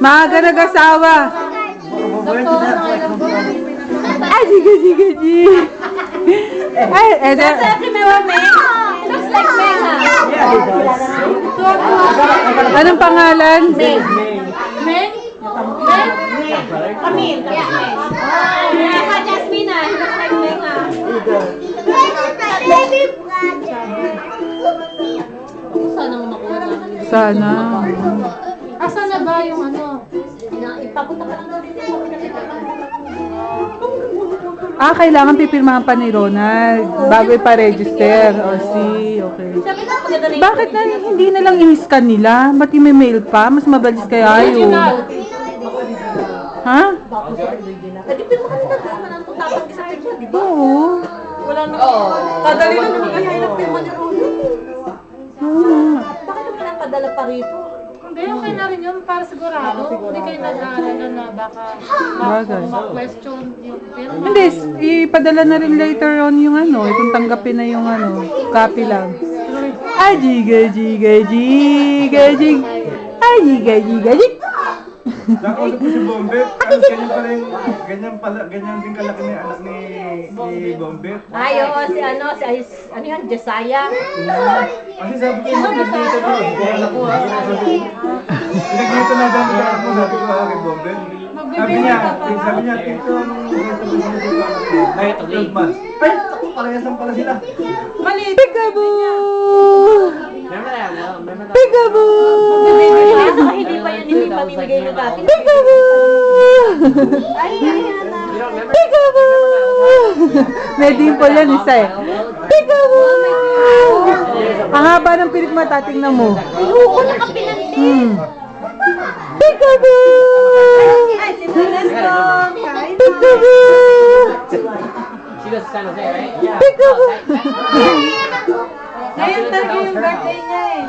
Maaga nag-asawa. Ay, sige. Ay, That's actually my Meng. Looks like Meng, anong pangalan? Meng? Camille. Yeah, Jasmine, looks like Meng, Sana makuha natin. Sana. Asa na ba yung ano? Ipapunta ka lang dito. Kailangan pipirmahan pa ni Ronald bago ipa-register. Okay. Bakit na hindi na lang i-scan nila? Ba't may mail pa? Mas mabalis kaya yun. Ha? Pwede pirma ka nila naman ang tutapag sa picture, di ba? Oo. Wala na. Kadali lang naman kaya pinagpirma ni Ronald. Bakit naman napadala pa rito? Hindi, okay na rin yun para sigurado. Hindi kayo nag-aalala na baka ma-question yung firma. Hindi, ipadala na rin later on yung ano, kung tanggapin na yung ano, copy lang. Ay, jiga. Ay, jiga. Nakausap ko si Bombe. Ganyan din kalaki na anak ni Bombe. Ay, oo, si ano yan, Josiah. Kasi sabi ko, nagdito ko. Anak ko ha. Nagdito na daw ako, sabi ko kay Bombe. Sabi niya, ito ang ay, 12 months. Ay, ako, parehas pala sila. Peekaboo! Saka hindi pa yan hindi pamimigay ng copy. May dimple yan isa eh. Peekaboo! Ang haba ng pirikmata, tingnan mo. Oo, nakapinantin. Peekaboo! Ay, let's go. Peekaboo! She goes to San Jose, right? Peekaboo! Ngayon talaga yung birthday niya eh.